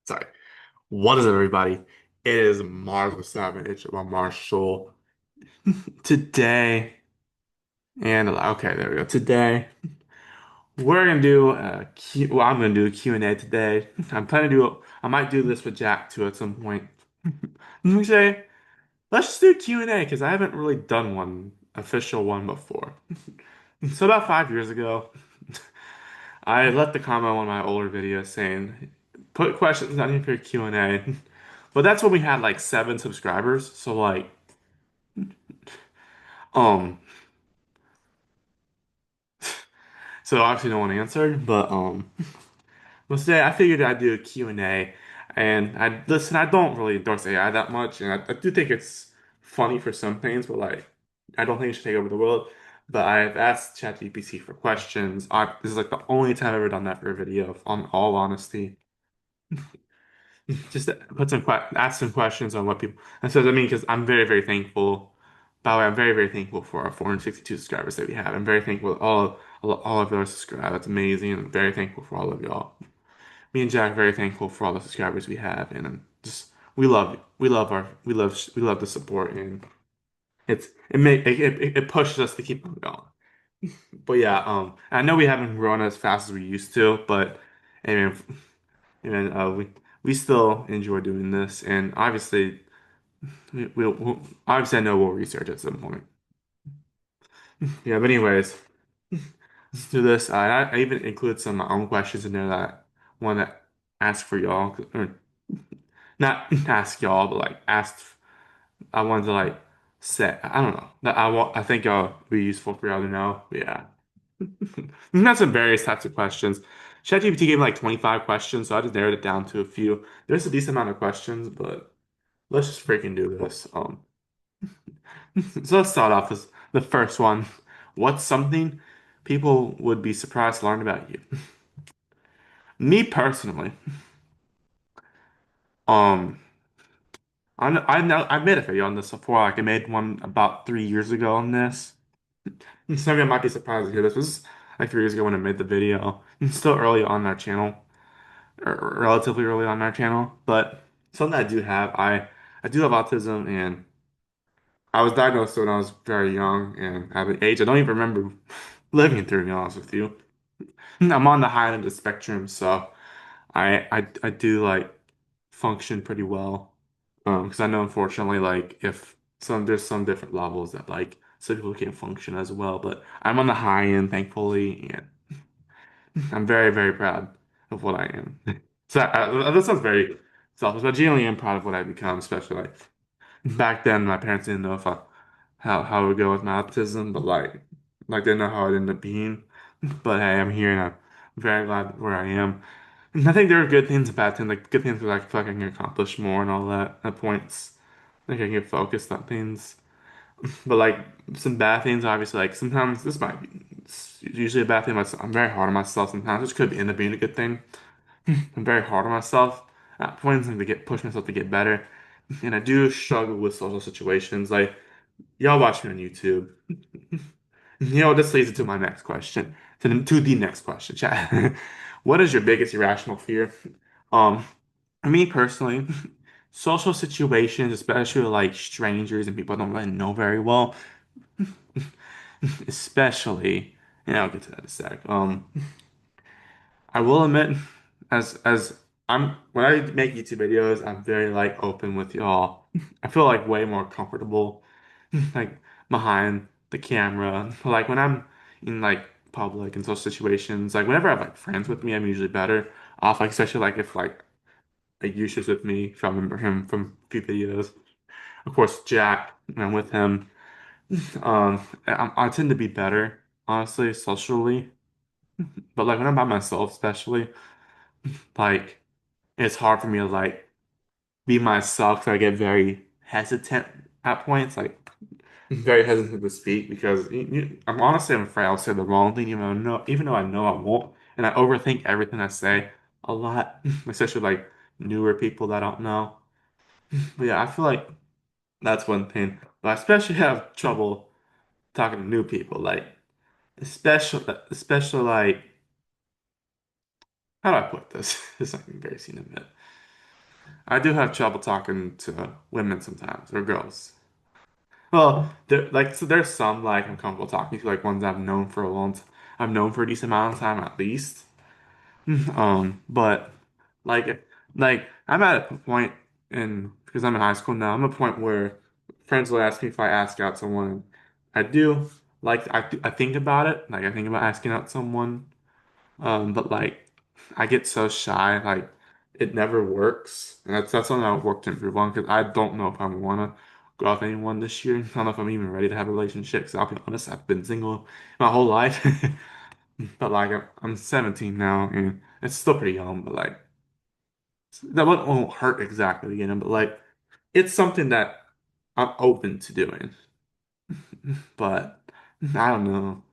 Sorry. What is up, everybody? It is Marvel Savage by Marshall. Today, okay, there we go. Today, we're gonna do I'm gonna do a Q&A today. I might do this with Jack too at some point. Let me say, let's just do Q&A because I haven't really done one, official one before. So about 5 years ago, I left a comment on one of my older videos saying, put questions on here for Q&A. But that's when we had like 7 subscribers. So um, so obviously no one answered. But today I figured I'd do a Q&A. And I listen, I don't really endorse AI that much, and I do think it's funny for some things, but like I don't think it should take over the world. But I've asked ChatGPT for questions. This is like the only time I've ever done that for a video, on all honesty. Just to put ask some questions on what people. And so I mean, because I'm very, very thankful. By the way, I'm very, very thankful for our 462 subscribers that we have. I'm very thankful all of those subscribers. That's amazing. I'm very thankful for all of y'all. Me and Jack are very thankful for all the subscribers we have, and just we love the support, and it pushes us to keep on going. But yeah, I know we haven't grown as fast as we used to, but I mean, we still enjoy doing this, and obviously we'll obviously I know we'll research at some point. Yeah, but anyways, let's do this. I even include some of my own questions in there that I want to ask for y'all, or not ask y'all, but like ask. I wanted to like set. I don't know. That I want. I think y'all be useful for y'all to know. But yeah, that's some various types of questions. ChatGPT gave me like 25 questions, so I just narrowed it down to a few. There's a decent amount of questions, but let's just freaking do this. So let's start off with the first one. What's something people would be surprised to learn about you? Me personally, um, I know I made a video on this before. Like I made one about 3 years ago on this. Some of you might be surprised to hear this. This was like 3 years ago when I made the video. It's still early on our channel, or relatively early on our channel. But something I do have, I do have autism, and I was diagnosed when I was very young, and at an age I don't even remember living through, to be honest with you. I'm on the high end of the spectrum, so I do like function pretty well. Because I know unfortunately like if there's some different levels that like some people can't function as well, but I'm on the high end, thankfully, and I'm very, very proud of what I am. So that sounds very selfish, but genuinely I'm proud of what I've become, especially like back then my parents didn't know if how it would go with my autism, but like they know how it ended up being. But hey, I'm here and I'm very glad where I am. And I think there are good things and bad things. Like good things where like feel like I can accomplish more and all that at points. Like I can get focused on things. But like some bad things, obviously, like sometimes this might be it's usually a bad thing. But I'm very hard on myself sometimes, which could end up being a good thing. I'm very hard on myself at points and to get push myself to get better. And I do struggle with social situations. Like y'all watch me on YouTube. This leads into my next question. To the next question, chat. What is your biggest irrational fear? Um, Me personally, social situations, especially like strangers and people I don't really know very well, especially, and I'll get to that in a sec. I will admit, as when I make YouTube videos, I'm very like open with y'all. I feel like way more comfortable like behind the camera. Like when I'm in like public and social situations, like whenever I have like friends with me, I'm usually better off. Like especially like if like Yusha's with me, if I remember him from a few videos. Of course, Jack, when I'm with him. I tend to be better, honestly, socially. But like when I'm by myself, especially, like it's hard for me to like be myself. 'Cause I get very hesitant at points, like very hesitant to speak because I'm afraid I'll say the wrong thing, even though I know I won't, and I overthink everything I say a lot, especially like newer people that I don't know. But yeah, I feel like that's one thing. But I especially have trouble talking to new people, like especially like how do I put this? This is not embarrassing a bit. I do have trouble talking to women sometimes or girls. Well, there like so there's some like I'm comfortable talking to like ones I've known for a long t I've known for a decent amount of time at least. But like I'm at a point in because I'm in high school now. I'm at a point where friends will ask me if I ask out someone. I do I think about it. Like I think about asking out someone. But like I get so shy, like it never works. And that's something I've worked to improve on because I don't know if I want to go out with anyone this year. I don't know if I'm even ready to have a relationship. Because I'll be honest, I've been single my whole life. But like I'm 17 now, and it's still pretty young. But like won't hurt exactly, But like it's something that I'm open to doing. But I don't know.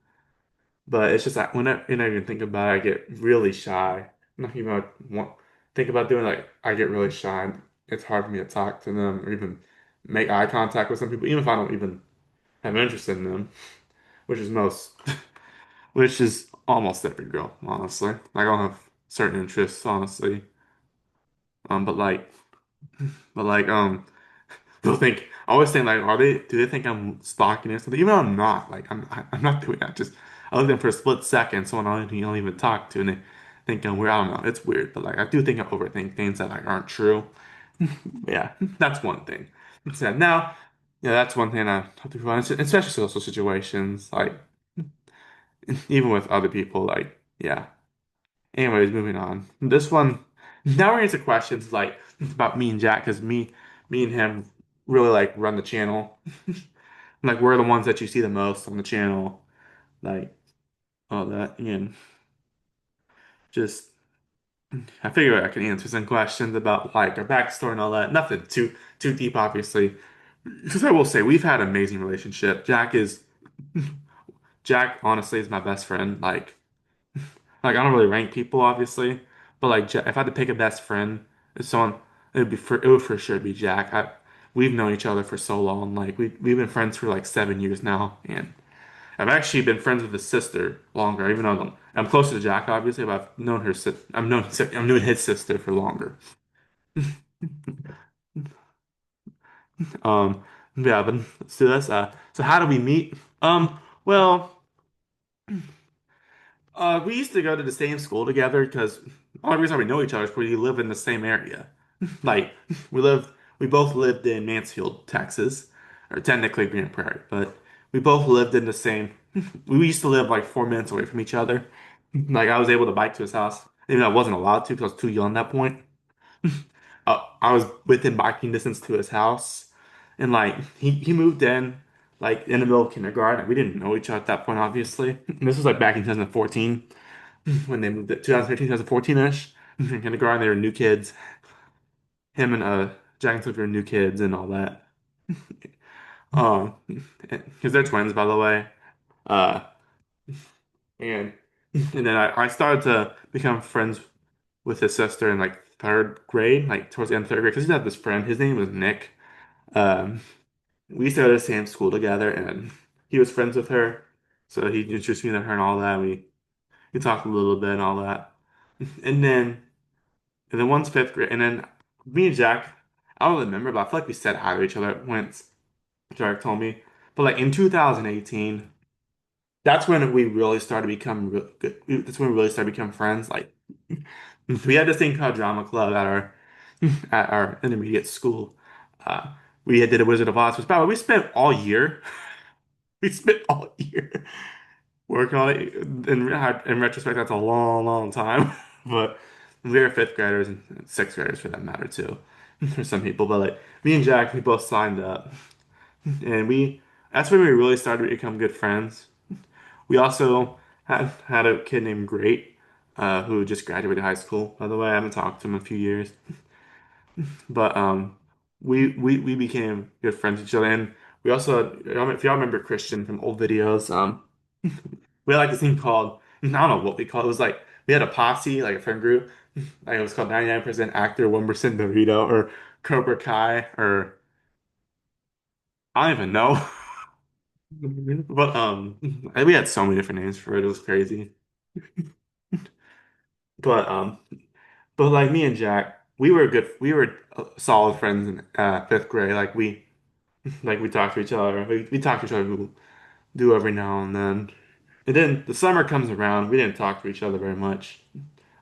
But it's just like when I even think about it, I get really shy. Not even think about doing like I get really shy. It's hard for me to talk to them or even make eye contact with some people, even if I don't even have interest in them, which is most, which is almost every girl, honestly. Like I don't have certain interests, honestly. But like they'll think I always think like, do they think I'm stalking or something? Even though I'm not. Like I'm not doing that. Just I look at them for a split second, someone I don't even talk to, and they think I'm weird. I don't know. It's weird, but like I do think I overthink things that like aren't true. Yeah, that's one thing. So now, yeah, that's one thing I have to find, especially social situations, like even with other people, like yeah. Anyways, moving on. This one, now we're into questions like about me and Jack, because me and him really like run the channel. Like we're the ones that you see the most on the channel, like all that. And just I figure I can answer some questions about like our backstory and all that. Nothing too deep, obviously. Because I will say we've had an amazing relationship. Jack honestly is my best friend. Like I don't really rank people, obviously, but like if I had to pick a best friend, it's someone it would for sure be Jack. We've known each other for so long. Like we've been friends for like 7 years now, and I've actually been friends with his sister longer. Even though I'm closer to Jack, obviously, but I've known his sister for longer. Um, yeah, but so that's so how do we meet? Well. We used to go to the same school together because the only reason we know each other is because we live in the same area. Like we lived, we both lived in Mansfield, Texas, or technically Grand Prairie, but we both lived in the same. We used to live like 4 minutes away from each other. Like I was able to bike to his house, even though I wasn't allowed to because I was too young at that point. I was within biking distance to his house, and like he moved in like in the middle of kindergarten. We didn't know each other at that point, obviously. This was like back in 2014 when they moved it 2013, 2014-ish. Kindergarten, they were new kids. Him and Jack and Sophie were new kids and all that. Um, because they're twins, by the way. Uh, and then I started to become friends with his sister in like third grade, like towards the end of third grade, because he had this friend. His name was Nick. Um, we used to go to the same school together, and he was friends with her, so he introduced me to her and all that. We talked a little bit and all that, and then. And then one's fifth grade. And then me and Jack, I don't remember, but I feel like we said hi to each other once. Jack told me. But like in 2018, that's when we really started to become real good. That's when we really started to become friends. Like we had this thing called drama club at our at our intermediate school. Uh, we did a Wizard of Oz. Which, by the way, we spent all year. We spent all year working on it. In retrospect, that's a long, long time. But we were fifth graders and sixth graders for that matter too, for some people. But like me and Jack, we both signed up, and we that's when we really started to become good friends. We also had a kid named Great, who just graduated high school. By the way, I haven't talked to him in a few years, but we became good friends with each other, and we also if y'all remember Christian from old videos, we had like this thing called I don't know what we call it. It was like we had a posse, like a friend group. Like it was called 99% Actor, 1% Burrito, or Cobra Kai, or I don't even know. But we had so many different names for it. It was crazy. But like me and Jack. we were solid friends in fifth grade. Like we talk to each other. We talk to each other, we do every now and then. And then the summer comes around. We didn't talk to each other very much.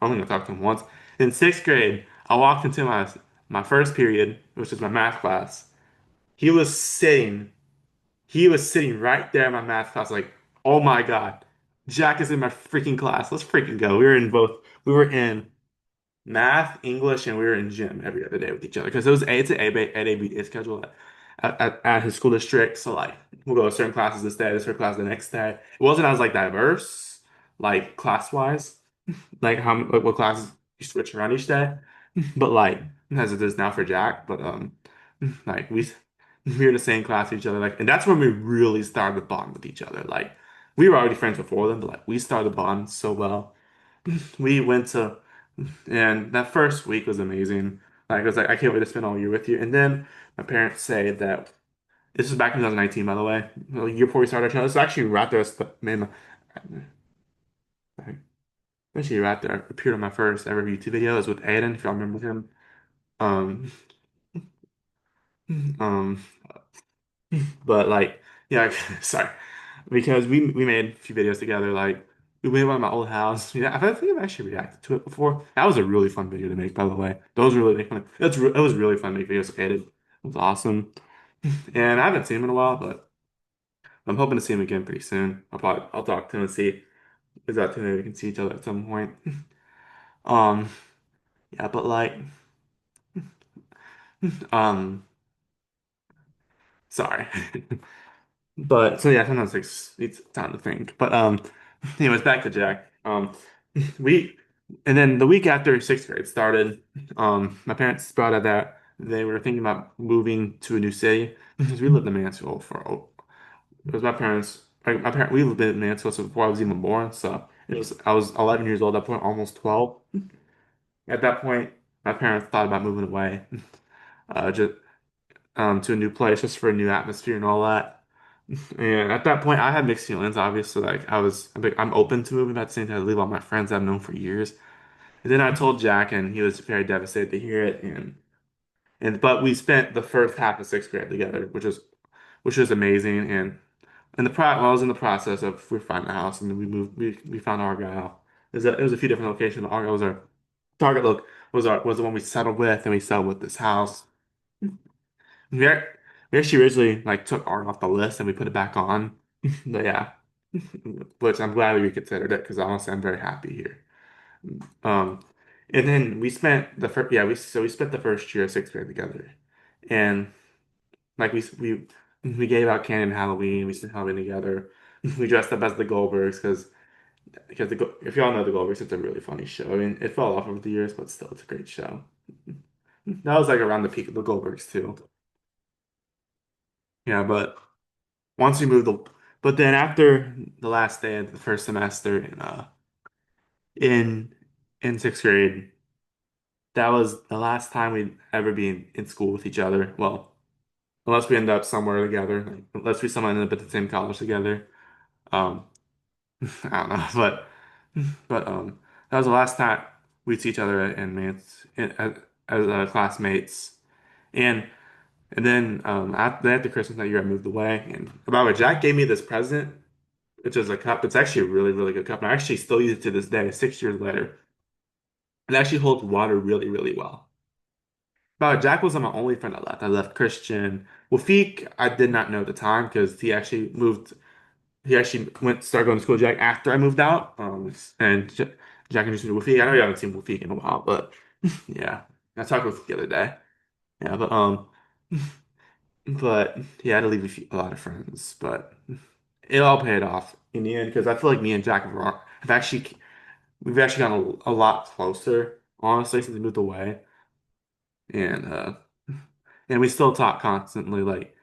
I only talked to him once. In sixth grade, I walked into my first period, which was my math class. He was sitting he was sitting right there in my math class, like, oh my God, Jack is in my freaking class. Let's freaking go. We were in math, English, and we were in gym every other day with each other because it's an A-B schedule at his school district. So like we'll go to certain classes this day, certain class the next day. It wasn't as like diverse, like class wise, like like what classes you switch around each day, but like as it is now for Jack. But like we were in the same class with each other, like, and that's when we really started to bond with each other. Like we were already friends before then, but like we started to bond so well. We went to and that first week was amazing. Like, I was like, I can't wait to spend all year with you. And then my parents say that this was back in 2019, by the way, a year before we started our channel. This is actually right there. Man, actually right there. Appeared on my first ever YouTube video. It was with Aiden, if y'all remember him. Um, um, but like, yeah, sorry, because we made a few videos together. Like, we went by my old house. Yeah, I think I've actually reacted to it before. That was a really fun video to make, by the way. Those were really fun. It was really fun to make videos with Aiden. It was awesome. And I haven't seen him in a while, but I'm hoping to see him again pretty soon. I'll talk to him and see is that maybe we can see each other at some point. Um, yeah, but like, um, sorry. But so yeah, sometimes it's time to think. But anyways, back to Jack. We and then the week after sixth grade started, my parents brought up that they were thinking about moving to a new city because we lived in Mansfield for it was my parents. Like my parent, we lived in Mansfield so before I was even born. So it was I was 11 years old at that point, almost 12. At that point, my parents thought about moving away, just to a new place, just for a new atmosphere and all that. And at that point, I had mixed feelings. Obviously, like I'm open to moving, but at the same time, I leave all my friends I've known for years. And then I told Jack, and he was very devastated to hear it. And but we spent the first half of sixth grade together, which was amazing. And I was in the process of we found a house, and then we moved. We found Argyle. It was a few different locations, but Argyle was our target. Look was the one we settled with, and we settled with this house. We, ac- we actually originally like took art off the list and we put it back on. But yeah, which I'm glad we reconsidered it because honestly, I'm very happy here. Um, and then we spent the first we spent the first year of sixth grade together, and like we gave out candy on Halloween. We spent Halloween together. We dressed up as the Goldbergs because if y'all know the Goldbergs, it's a really funny show. I mean, it fell off over the years, but still, it's a great show. That was like around the peak of the Goldbergs too. Yeah, but. Once we moved the, but then after the last day of the first semester in in sixth grade, that was the last time we'd ever be in school with each other. Well, unless we end up somewhere together, like, unless we somehow end up at the same college together. Um, I don't know, but that was the last time we'd see each other in as classmates. And and then after Christmas that year, I moved away. And by the way, Jack gave me this present. Which is a cup. It's actually a really, really good cup. And I actually still use it to this day, 6 years later. It actually holds water really, really well. But Jack wasn't my only friend I left. I left Christian. Wafik, I did not know at the time because he actually moved. He actually started going to school with Jack after I moved out. And Jack introduced me to Wafik. I know you haven't seen Wafik in a while, but yeah, I talked with the other day. Yeah, but yeah, I had to leave a lot of friends, but it all paid off in the end because I feel like me and Jack have actually we've actually gotten a lot closer, honestly, since we moved away. And and we still talk constantly. Like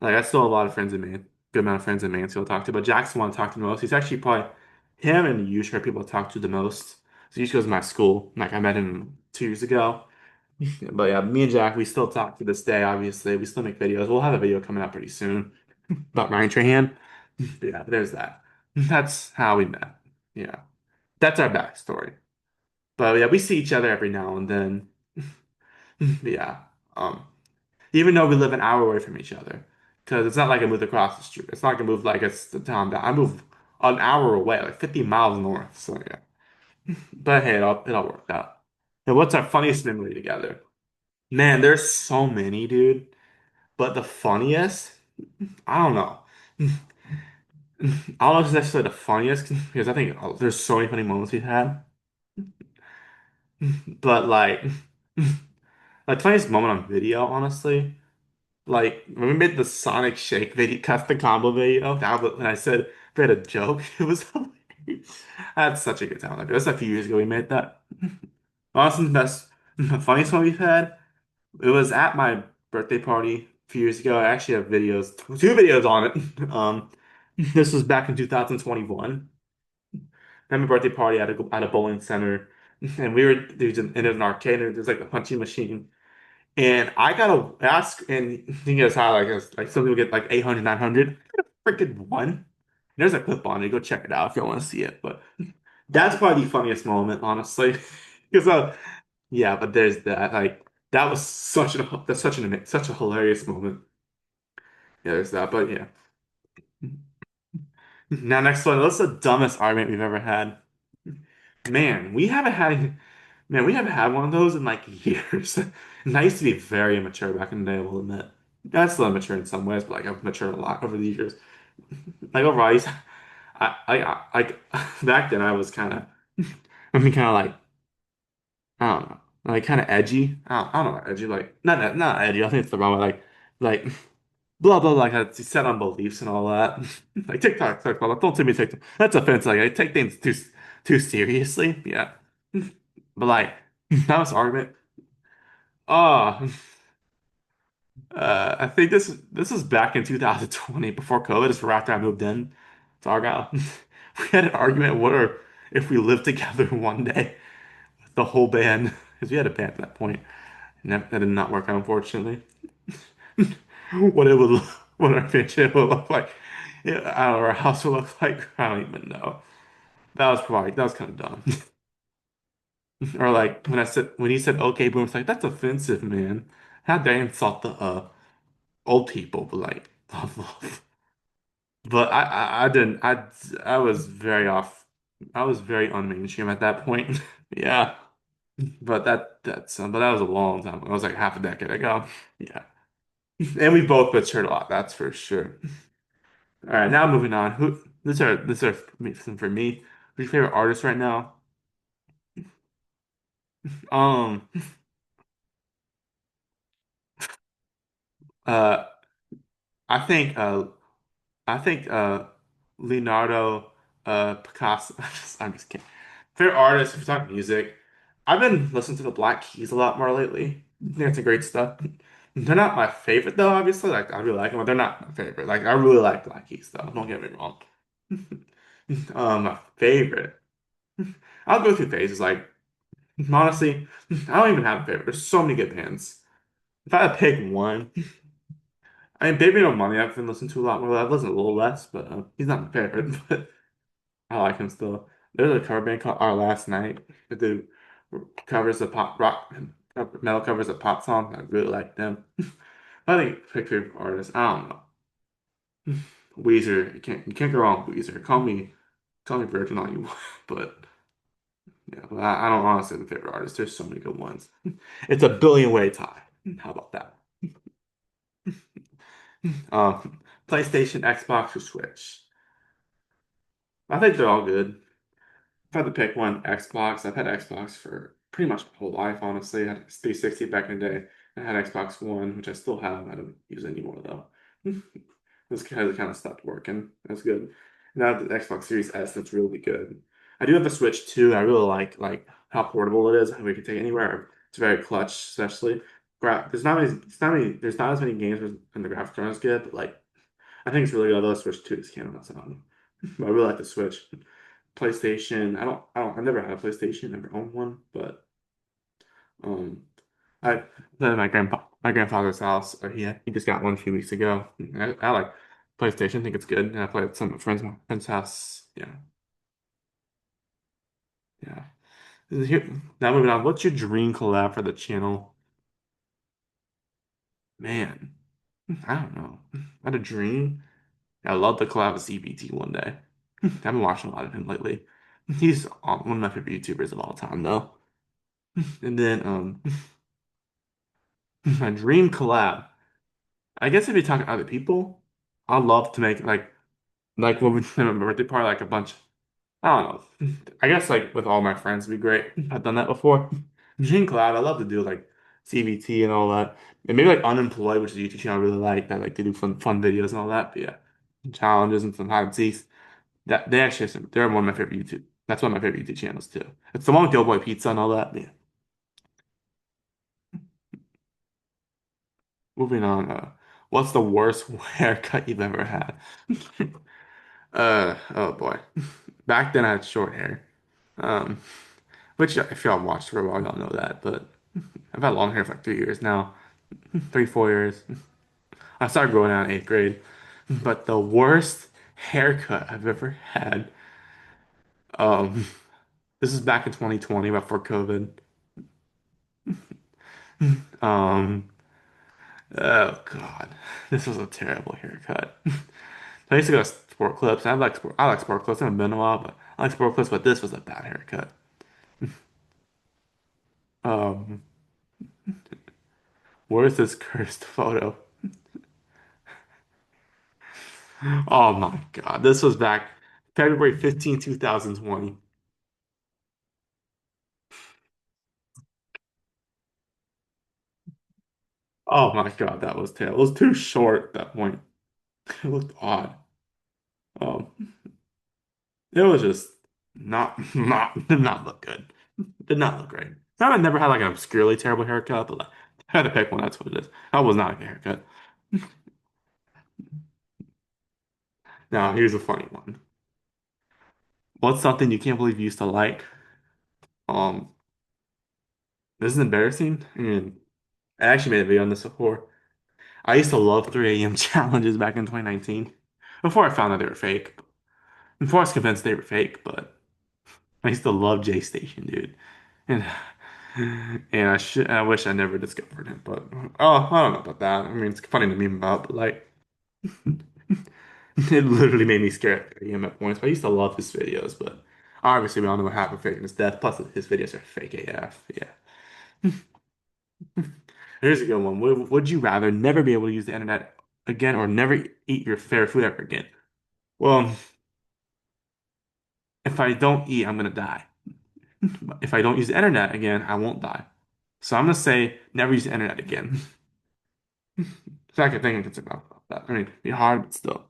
I still have a lot of friends in Maine, good amount of friends in Mansfield to talk to. But Jack's the one to talk to the most. He's actually probably him and Yush are people to talk to the most. So Yush goes to my school. Like I met him 2 years ago. But yeah, me and Jack, we still talk to this day, obviously. We still make videos. We'll have a video coming out pretty soon about Ryan Trahan. But yeah, there's that. That's how we met. Yeah. That's our backstory. But yeah, we see each other every now and then. Yeah. Um, Even though we live an hour away from each other, because it's not like I moved across the street. It's not like I moved like it's the town down. I moved an hour away, like 50 miles north. So yeah. But hey, it all worked out. And what's our funniest memory together? Man, there's so many, dude. But the funniest, I don't know. I don't know if it's necessarily the funniest because I think there's so many funny moments we've had. But like funniest moment on video, honestly. Like when we made the Sonic Shake video, custom combo video, that was when I said we had a joke. It was hilarious. I had such a good time. Like it was a few years ago we made that. Honestly, the best, the funniest one we've had. It was at my birthday party a few years ago. I actually have videos, two videos on it. This was back in 2021. I had my birthday party at a bowling center, and there's an arcade, and there's like a punching machine. And I gotta ask, and think it's how like some people get like 800, 900. I freaking one. There's a clip on it. Go check it out if you want to see it. But that's probably the funniest moment, honestly, because yeah. But there's that. Like that was such a hilarious moment. Yeah, there's that. But yeah. Now next one. What's the dumbest argument we've ever had? Man, we haven't had one of those in like years. And I used to be very immature back in the day, I will admit. I'm still immature in some ways, but like I've matured a lot over the years. Like overall, back then I was kind of, I mean, kind of like, I don't know, like kind of edgy. I don't know, edgy, like, not edgy, I think it's the wrong way, like, blah, blah, like, I set on beliefs and all that. Like TikTok, blah, blah, don't take me TikTok. That's offensive. Like, I take things too seriously. Yeah. But like, that was argument. Oh, I think this was back in 2020 before COVID. It's right after I moved in to Argyle. We had an argument where if we lived together one day, the whole band, because we had a band at that point, and that did not work out, unfortunately. What it would, what our future would look like, yeah, I don't know, our house would look like. I don't even know. That was kind of dumb. Or like when he said okay boom, it's like that's offensive, man. How dare you insult the old people, but like, but I didn't. I was very off. I was very unmainstream at that point. Yeah, but that was a long time ago. It was like half a decade ago. Yeah, and we both matured a lot. That's for sure. All right, now moving on. This are for me. Who's your favorite artist right now? Um, uh, I think I think Leonardo Picasso. I'm just kidding. Favorite artist, if you're talking music, I've been listening to the Black Keys a lot more lately. I think it's a great stuff. They're not my favorite though, obviously. Like I really like them, but they're not my favorite. Like I really like Black Keys though. Don't get me wrong. My favorite. I'll go through phases. Like honestly, I don't even have a favorite. There's so many good bands. If I had to pick one, I mean, Baby No Money, I've been listening to a lot more. I've listened a little less, but he's not my favorite. But I like him still. There's a cover band called Our Last Night that do covers of pop rock, metal covers of pop songs. I really like them. I think pick favorite artist. I don't know. Weezer. You can't go wrong with Weezer. Call me Virgin all you want, but yeah, but I don't honestly have a favorite artist. There's so many good ones. It's a billion way tie. How about that? PlayStation, Xbox, or Switch. I think they're all good. If I had to pick one, Xbox. I've had Xbox for pretty much my whole life, honestly. I had 360 back in the day. I had Xbox One, which I still have. I don't use it anymore though. This because it kind of stopped working. That's good. Now the Xbox Series S, that's really good. I do have the Switch too. I really like how portable it is. How we can take it anywhere. It's very clutch, especially. There's not as many games and the graphics aren't as good, but like I think it's really good. I love the Switch 2. This came out, so I really like the Switch. PlayStation. I've never had a PlayStation, never owned one, but um, I at my grandfather's house. He just got one a few weeks ago. I like PlayStation. I think it's good. And I play at some of my friend's house. Yeah, yeah. Here, now moving on. What's your dream collab for the channel? Man, I don't know. I had a dream. I love to collab with CBT one day. I've been watching a lot of him lately. He's one of my favorite YouTubers of all time, though. And then, my dream collab. I guess if you're talking to other people, I'd love to make like when we have a birthday party, like a bunch. I don't know. I guess like with all my friends would be great. I've done that before. Dream collab. I love to do like CBT and all that, and maybe like Unemployed, which is a YouTube channel I really like. That like to do fun videos and all that. But yeah, challenges and some hide and seeks. That they actually they're one of my favorite YouTube. That's one of my favorite YouTube channels too. It's the one with Doughboy Pizza and all that. Yeah. Moving on. What's the worst haircut you've ever had? Oh boy. Back then I had short hair. Um, which if y'all watched for a while, y'all know that. But I've had long hair for like 3 years now. 3, 4 years. I started growing out in eighth grade. But the worst haircut I've ever had. Um, this is back in 2020, before COVID. Um, oh God, this was a terrible haircut. I used to go to Sport Clips. I like Sport Clips. I haven't been in a while, but I like Sport Clips. But this was a bad haircut. Um, where's this cursed photo? Oh my God, this was back February 15, 2020. Oh my God, that was terrible. It was too short at that point. It looked odd. Um, it was just did not look good. Did not look great. I've never had like an obscurely terrible haircut, but like I had to pick one. That's what it is. That was not a good haircut. Now here's a funny one. What's something you can't believe you used to like? Um, this is embarrassing. And I actually made a video on this before. I used to love 3 a.m. challenges back in 2019. Before I found out they were fake. Before I was convinced they were fake, but I used to love J Station, dude. And and I wish I never discovered him, but oh, I don't know about that. I mean, it's funny to meme about, but like it literally made me scared at 3 a.m. at points. But I used to love his videos, but obviously we all know what happened faking his death. Plus his videos are fake AF. Yeah. Here's a good one. Would you rather never be able to use the internet again or never eat your favorite food ever again? Well, if I don't eat, I'm gonna die. If I don't use the internet again, I won't die. So I'm gonna say never use the internet again. So I can think I can about that. I mean, it'd be hard, but still.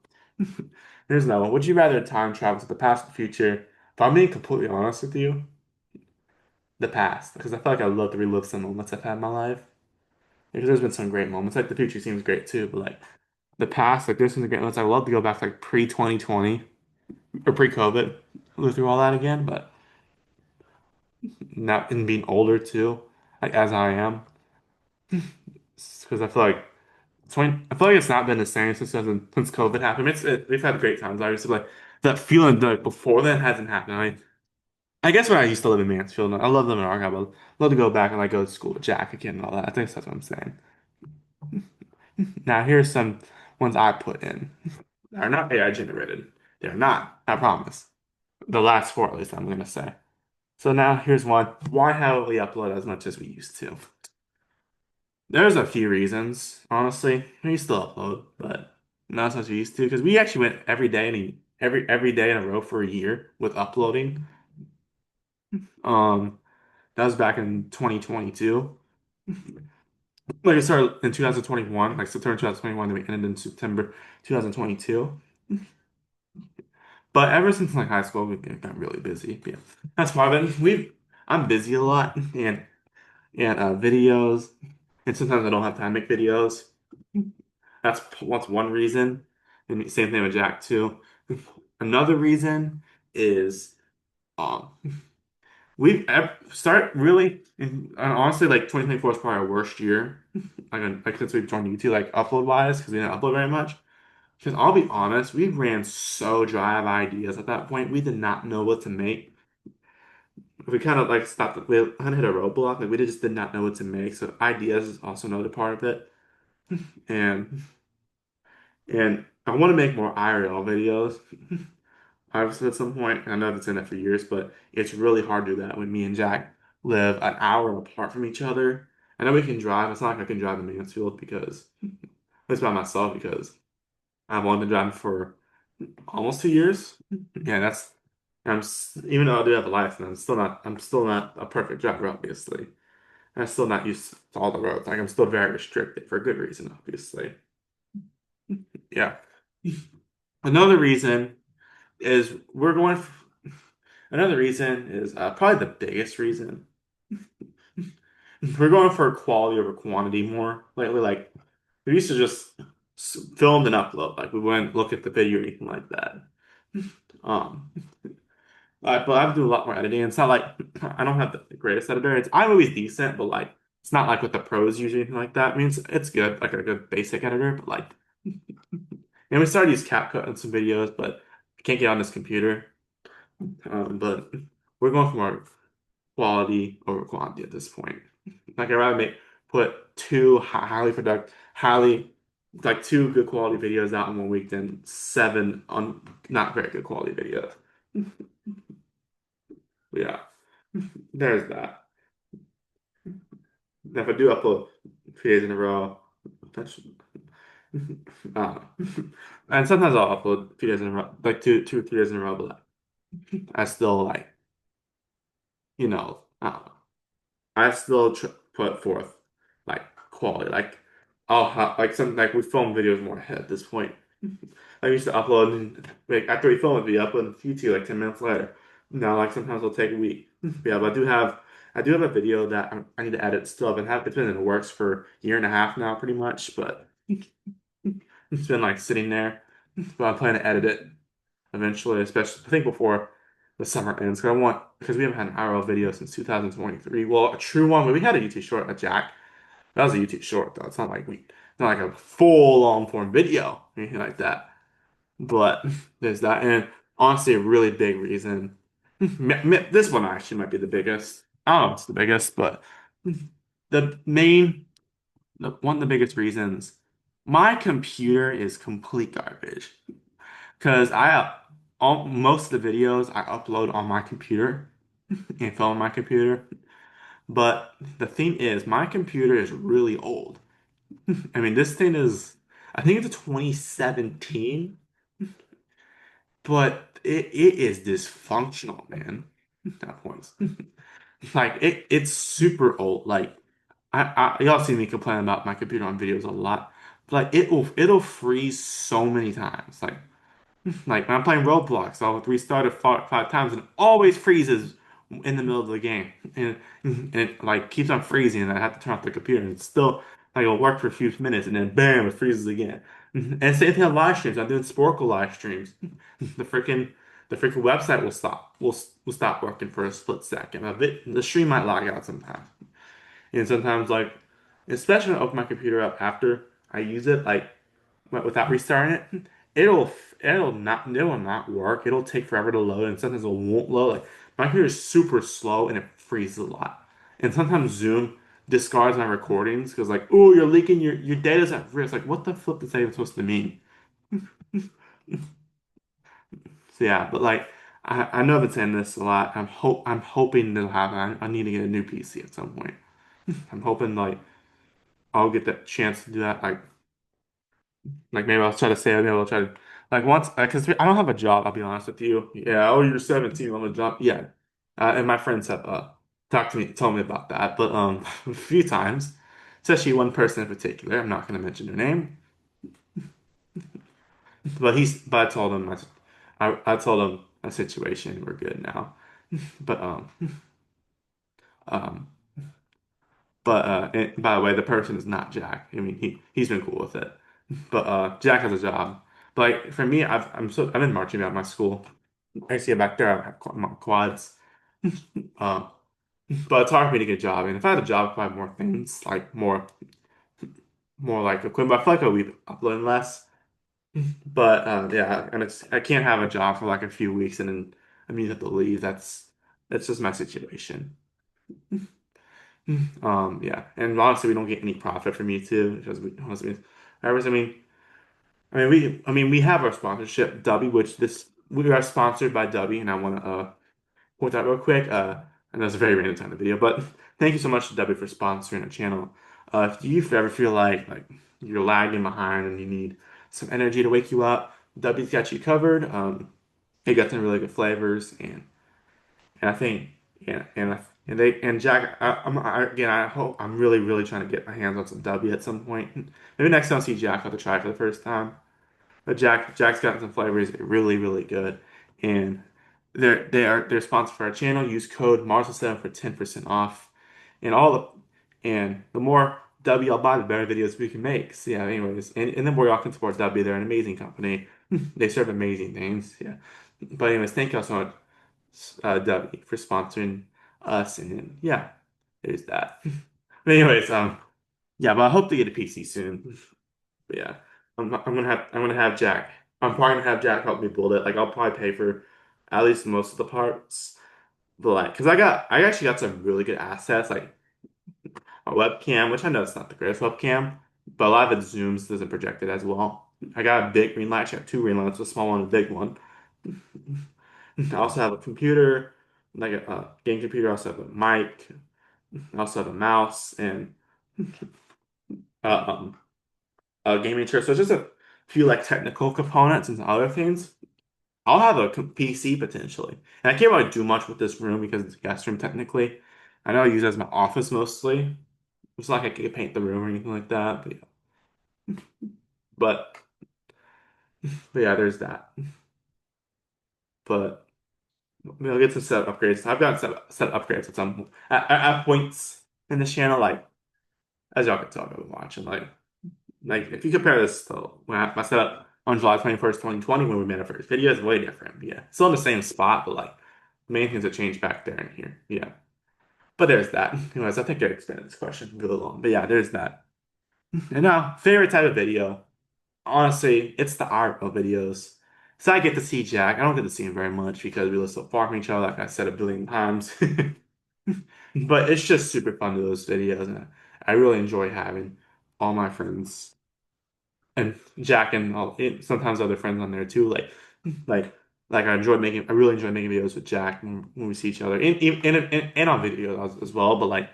Here's another one. Would you rather time travel to the past or the future? If I'm being completely honest with you, the past, because I feel like I'd love to relive some moments I've had in my life. Because there's been some great moments. Like the future seems great too, but like the past, like there's some great moments. I'd love to go back to like pre-2020 or pre-COVID, live through all that again, but not in being older too, like as I am. Because I feel like 20, I feel like it's not been the same since COVID happened. We've had great times, obviously. Like that feeling like before that hasn't happened. I guess when I used to live in Mansfield, I love living in Argyle. But I'd love to go back and like go to school with Jack again and all that. I think that's what I'm saying. Now here's some ones I put in. They're not AI generated. They're not. I promise. The last four, at least, I'm gonna say. So now here's one. Why haven't we uploaded as much as we used to? There's a few reasons, honestly. We still upload, but not as much as we used to because we actually went every day and every day in a row for a year with uploading. Um, that was back in 2022. Like it started in 2021, like September 2021, then we ended in September 2022. But ever since like high school, we've got really busy. Yeah, that's why I'm busy a lot and videos, and sometimes I don't have time to make videos. That's one reason. And same thing with Jack too. Another reason is um start really and honestly like 2024 is probably our worst year. Like since we've joined YouTube like upload wise because we didn't upload very much. Because I'll be honest, we ran so dry of ideas at that point. We did not know what to make. We kind of like stopped. We kind of hit a roadblock. Like we just did not know what to make. So ideas is also another part of it. and I want to make more IRL videos. Obviously, at some point, I know that's in it for years, but it's really hard to do that when me and Jack live an hour apart from each other. I know we can drive. It's not like I can drive to Mansfield because it's by myself because I've only been driving for almost 2 years. Yeah, even though I do have a license, I'm still not a perfect driver, obviously. I'm still not used to all the roads. Like I'm still very restricted for good reason, obviously. Yeah. Another reason is we're going. Another reason is probably the biggest reason we're going for quality over quantity more lately. Like we used to just film and upload. Like we wouldn't look at the video or anything like that. Um, but I have to do a lot more editing. It's not like I don't have the greatest editor. It's iMovie's decent, but like it's not like what the pros use or anything like that. I mean, it's good, like a good basic editor, but like, and we started to use CapCut in some videos, but I can't get on this computer. But we're going for more quality over quantity at this point. Like I'd rather put two highly productive, highly like two good quality videos out in 1 week than seven on not very good quality videos. Yeah, there's that. If I do upload 3 days in a row, that's uh, and sometimes I'll upload a few days in a row, like two or 3 days in a row, but I still like, I don't know. I still tr put forth like quality, like like something like we film videos more ahead at this point. I used to upload and like after we film it, we upload to YouTube like 10 minutes later. Now like sometimes it'll take a week. Yeah, but I do have a video that I need to edit still. It's been in the works for a year and a half now, pretty much, but it's been like sitting there. But I'm planning to edit it eventually, especially I think before the summer ends. Because we haven't had an IRL video since 2023. Well, a true one, but we had a YouTube short, a Jack. That was a YouTube short though. It's not like a full long form video or anything like that. But there's that, and honestly, a really big reason. This one actually might be the biggest. I don't know if it's the biggest, but the main, one of the biggest reasons. My computer is complete garbage. Because most of the videos I upload on my computer and film on my computer. But the thing is, my computer is really old. I mean, I think it's a 2017, but it is dysfunctional, man. At points. Like it's super old. Like y'all see me complain about my computer on videos a lot. But like it'll freeze so many times. Like when I'm playing Roblox, I'll restart it 5 times and it always freezes in the middle of the game. And it like keeps on freezing and I have to turn off the computer and it's still like it'll work for a few minutes and then bam, it freezes again. And same thing on live streams. I'm doing Sporkle live streams. The freaking the freaking website will stop working for a split second. The stream might log out sometimes. And sometimes like especially when I open my computer up after I use it, like without restarting it, it will not work. It'll take forever to load, and sometimes it won't load. Like my computer is super slow and it freezes a lot. And sometimes Zoom discards my recordings because like, oh, you're leaking your data's at risk. Like, what the flip is that even supposed to mean? So yeah, but like I know I've been saying this a lot. I'm hoping it'll happen. I need to get a new PC at some point. I'm hoping like I'll get that chance to do that like maybe I'll try to say maybe I'll try to like once because I don't have a job. I'll be honest with you. Yeah. Oh, you're 17. I'm a job. Yeah. And my friends have talked to me, told me about that, but a few times, especially one person in particular. I'm not going to mention their name, but I told him I told him a situation. We're good now. But um and by the way, the person is not Jack. I mean he's been cool with it. But Jack has a job. But like for me, I've been marching band at my school. I see it back there. I have quads. Uh, but it's hard for me to get a job. And if I had a job, I'd have more things, like more like equipment. But I feel like I'll be uploading less. But yeah, and I can't have a job for like a few weeks and then I mean have to leave. That's just my situation. Yeah, and honestly, we don't get any profit from YouTube because we honestly, I mean, we have our sponsorship, W, which this we are sponsored by W, and I want to point that real quick. And that's a very random time in the video, but thank you so much to W for sponsoring our channel. If you ever feel like you're lagging behind and you need some energy to wake you up, W's got you covered. They got some really good flavors, and I think and they and Jack. Again, I hope I'm really trying to get my hands on some W at some point. Maybe next time I see Jack, I'll have to try it for the first time. But Jack's got some flavors that are really good, and they're sponsored for our channel. Use code Marcel7 for 10% off, and all and the more W I'll buy, the better videos we can make. So yeah, anyways, and the more y'all can support W, they're an amazing company. They serve amazing things. Yeah, but anyways, thank y'all so much, W, for sponsoring us, and yeah, there's that. But anyways, yeah, but I hope to get a PC soon. But yeah, I'm gonna have Jack. I'm probably gonna have Jack help me build it. Like I'll probably pay for at least most of the parts. But like, cause I actually got some really good assets, like a webcam, which I know it's not the greatest webcam, but a lot of it zooms, doesn't project it as well. I got a big ring light. I got two ring lights, a small one and a big one. I also have a computer, like a game computer. I also have a mic. I also have a mouse and uh, um, a gaming chair. So it's just a few like technical components and some other things. I'll have a PC potentially. And I can't really do much with this room because it's a guest room technically. I know I use it as my office mostly. It's not like I could paint the room or anything like that. But, but yeah, there's that. But we'll get some set upgrades. I've gotten set upgrades at some at points in this channel, like as y'all can tell, I've been watching. Like if you compare this to when I set up on July 21st, 2020, when we made our first video, it's way different. Yeah. Still in the same spot, but like main things have changed back there and here. Yeah. But there's that. Anyways, I think I expanded this question really long. But yeah, there's that. And now, favorite type of video. Honestly, it's the IRL videos. So I get to see Jack. I don't get to see him very much because we live so far from each other, like I said a billion times. But it's just super fun to those videos, and I really enjoy having all my friends and Jack and sometimes other friends on there too. Like, I really enjoy making videos with Jack when we see each other, and on video as well. But like,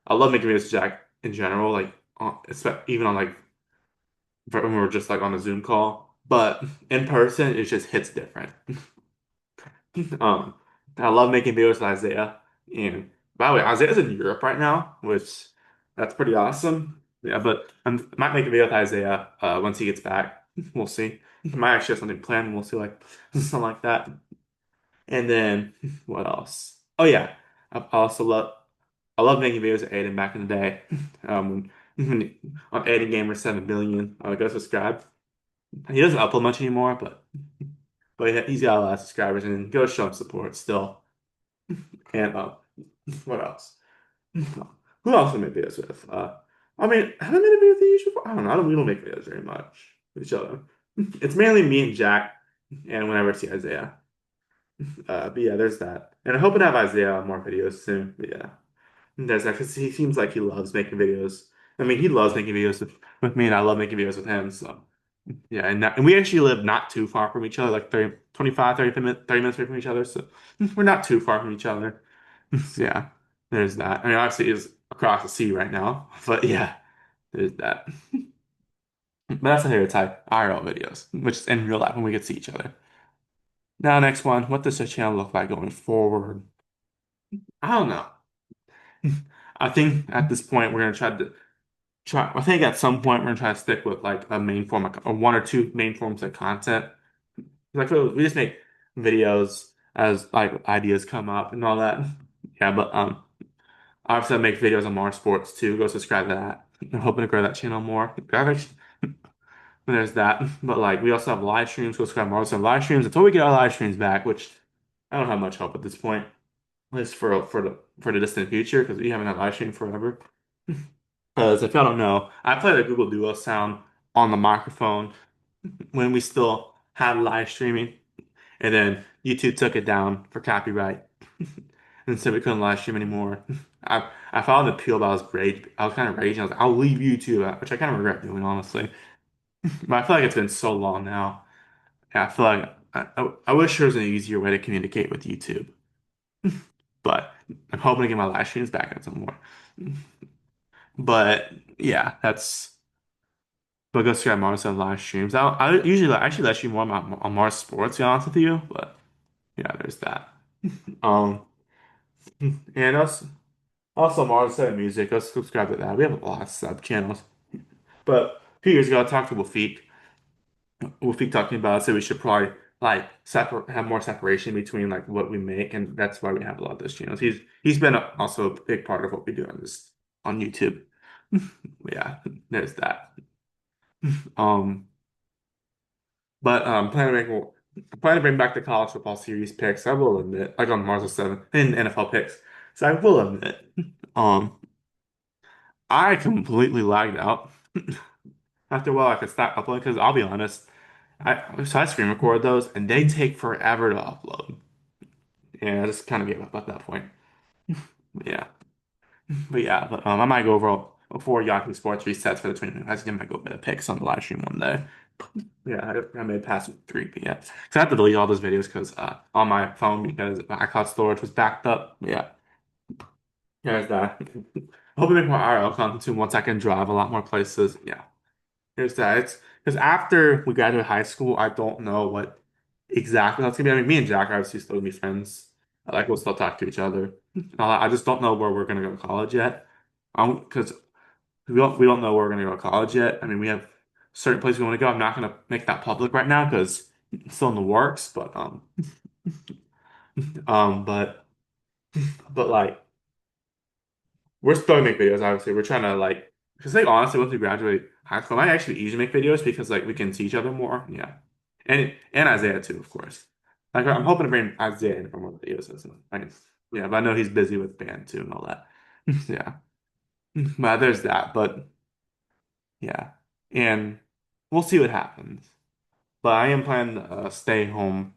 I love making videos with Jack in general, like, even on like when we're just like on a Zoom call. But in person, it just hits different. Um, I love making videos with Isaiah. And by the way, Isaiah's in Europe right now, which that's pretty awesome. Yeah, but I might make a video with Isaiah once he gets back. We'll see. Might actually have something planned. We'll see, like something like that. And then what else? Oh yeah, I love making videos with Aiden back in the day. When on Aiden Gamer 7 billion, go subscribe. He doesn't upload much anymore, but he's got a lot of subscribers and go show him support still. And what else? Who else have I made videos with? I mean, have I made a video with you before? I don't know. We don't make videos very much with each other. It's mainly me and Jack, and whenever I see Isaiah. But yeah, there's that. And I hope to have Isaiah on more videos soon. But yeah, there's that because he seems like he loves making videos. I mean, he loves making videos with me, and I love making videos with him. So yeah, and we actually live not too far from each other, like 30, 25, 30 minutes away from each other. So we're not too far from each other. So yeah, there's that. I mean, obviously, it's across the sea right now, but yeah, there's that. But that's a favorite type, IRL videos, which is in real life when we get to see each other. Now, next one, what does the channel look like going forward? I don't know. I think at this point we're gonna try. I think at some point we're gonna try to stick with like a main form, like or one or two main forms of content. Like we just make videos as like ideas come up and all that. Yeah, but obviously I make videos on Mars Sports too. Go subscribe to that. I'm hoping to grow that channel more. There's that. But like we also have live streams. Go subscribe to Mars on live streams until we get our live streams back, which I don't have much hope at this point. At least for the distant future, because we haven't had live stream forever. Because if y'all don't know, I play the Google Duo sound on the microphone when we still had live streaming. And then YouTube took it down for copyright. and said we couldn't live stream anymore. I filed an appeal, but I was kind of raging. I was like, I'll leave YouTube, which I kind of regret doing, honestly. But I feel like it's been so long now. Yeah, I feel like I wish there was an easier way to communicate with YouTube. But I'm hoping to get my live streams back at some more. But yeah, that's. But go see Mars on live streams. I usually actually live stream more on Mars Sports, to be honest with you. But yeah, there's that. Um, and also Mars Set Music. Go subscribe to that. We have a lot of sub channels. But a few years ago, I talked to Wafik. Wafik talking about said we should probably like separate, have more separation between like what we make, and that's why we have a lot of those channels. He's been also a big part of what we do on YouTube. Yeah, there's that. Um. But plan to bring back the college football series picks. I will admit, like on Mars of 7 in NFL picks. So I will admit, um, I completely lagged out. After a while, I could stop uploading because I'll be honest, I screen record those and they take forever to upload. Yeah, I just kind of gave up at that point. Yeah, but I might go over before Yahoo Sports resets for the 2025 season. I might go bit of picks on the live stream one day. Yeah, I made past 3 p.m. So I have to delete all those videos because on my phone because my iCloud storage was backed up. Yeah, there's that. I hope to make more IRL content soon once I can drive a lot more places. Yeah, there's that. It's because after we graduate high school, I don't know what exactly that's gonna be. I mean, me and Jack are obviously still gonna be friends. Like we'll still talk to each other. I just don't know where we're gonna go to college yet. Because we don't know where we're gonna go to college yet. I mean, we have certain places we want to go. I'm not gonna make that public right now because it's still in the works. But like we're still gonna make videos. Obviously, we're trying to like because like honestly, once we graduate high school, I might actually easily make videos because like we can see each other more. Yeah, and Isaiah too, of course. Like I'm hoping to bring Isaiah in for more videos. Yeah, but I know he's busy with band too and all that. Yeah, but there's that. But yeah, and we'll see what happens. But I am planning to stay home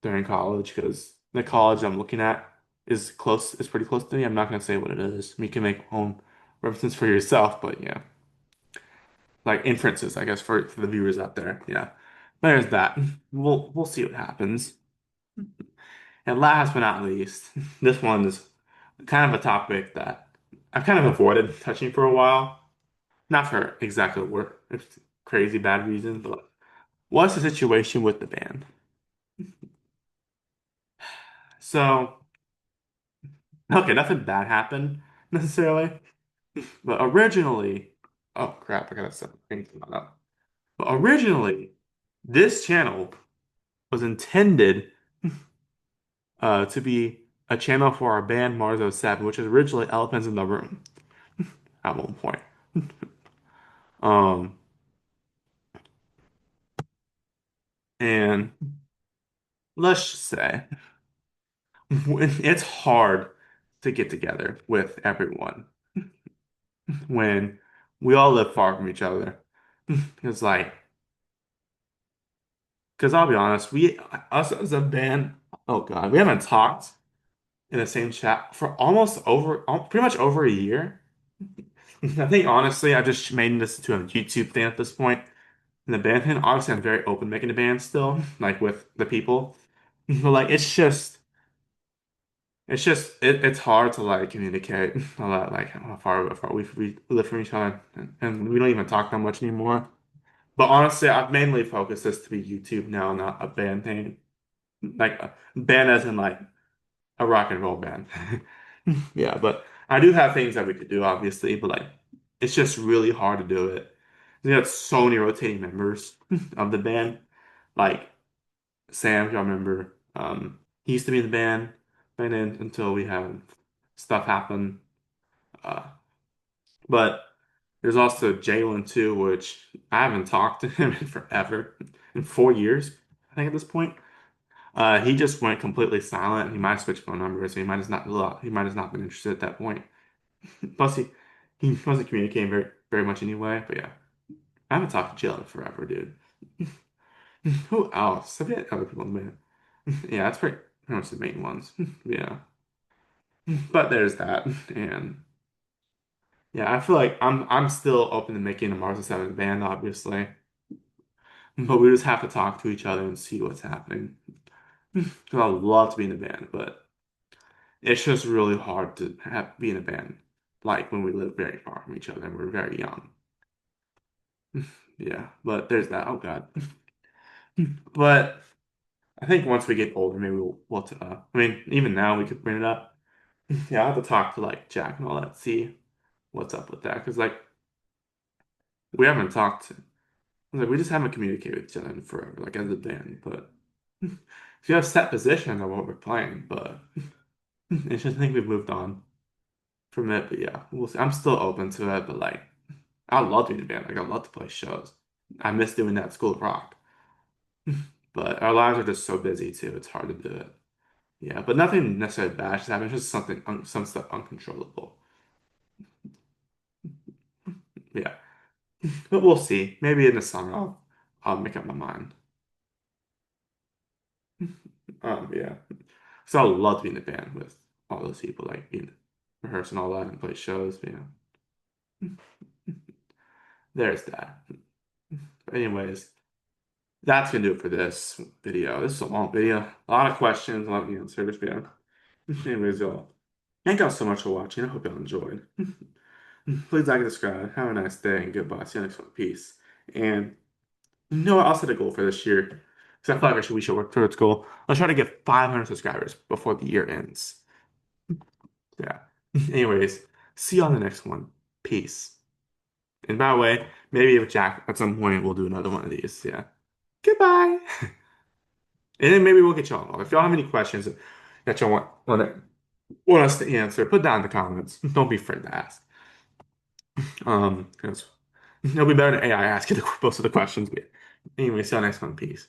during college because the college I'm looking at is pretty close to me. I'm not gonna say what it is. You can make own references for yourself, but yeah, like inferences, I guess, for the viewers out there. Yeah, there's that. We'll see what happens. And last but not least, this one is kind of a topic that I've kind of avoided touching for a while. Not for exactly work, crazy bad reasons, but what's the situation with the band? So. Okay, nothing bad happened necessarily, but originally, oh crap, I gotta set things up. But originally, this channel was intended to be a channel for our band Marzo 7, which is originally Elephants in the Room at one point. Um, and let's just say it's hard to get together with everyone when we all live far from each other. It's like because I'll be honest, us as a band, oh God, we haven't talked in the same chat for pretty much over a year. I think honestly, I just made this to a YouTube thing at this point. In the band thing, obviously, I'm very open making a band still, like with the people. But like, it's hard to like communicate a lot, like how far we live from each other, and we don't even talk that much anymore. But honestly, I've mainly focused this to be YouTube now, not a band thing. Like a band as in like a rock and roll band. Yeah, but I do have things that we could do, obviously, but like it's just really hard to do it. We have so many rotating members of the band. Like Sam, if y'all remember, he used to be in the band, and then until we had stuff happen. Uh, but there's also Jalen too, which I haven't talked to him in forever, in 4 years, I think at this point. He just went completely silent. He might have switched phone numbers, so he might have not been interested at that point. Plus, he wasn't communicating very much anyway. But yeah, I haven't talked to Jalen in forever, dude. Who else? I've had other people in the band. Yeah, that's pretty much the main ones. Yeah. But there's that. And yeah, I feel like I'm still open to making a Mars 7 band, obviously. But we just have to talk to each other and see what's happening. 'Cause I'd love to be in a band, but it's just really hard to be in a band, like when we live very far from each other and we're very young. Yeah, but there's that. Oh God. But I think once we get older, maybe I mean, even now we could bring it up. Yeah, I'll have to talk to like Jack and all that, see what's up with that. Because like we haven't talked, like we just haven't communicated with each other in forever, like as a band. But we have set positions on what we're playing, but it's just I think we've moved on from it. But yeah, we'll see. I'm still open to it, but like I love doing the band. Like I love to play shows. I miss doing that at School of Rock. But our lives are just so busy too. It's hard to do it. Yeah, but nothing necessarily bad has happened. It's just some stuff uncontrollable. Yeah, but we'll see. Maybe in the summer I'll make up my mind. Yeah. So I would love to be in the band with all those people, like being rehearsing all that and play shows. But, there's that. But anyways, that's gonna do it for this video. This is a long video, a lot of questions, a lot of the answers. But yeah. Anyways, y'all, thank y'all so much for watching. I hope y'all enjoyed. Please like and subscribe. Have a nice day and goodbye. See you next one. Peace. And you know what? I'll set a goal for this year. Because I feel like we should work towards goal. Let's try to get 500 subscribers before the year ends. Yeah. Anyways, see you on the next one. Peace. And by the way, maybe with Jack at some point we'll do another one of these. Yeah. Goodbye. And then maybe we'll get y'all involved. If y'all have any questions that y'all want us to answer, put down in the comments. Don't be afraid to ask. Because it'll be better than AI asking most of the questions. But anyway, see you on the next one. Peace.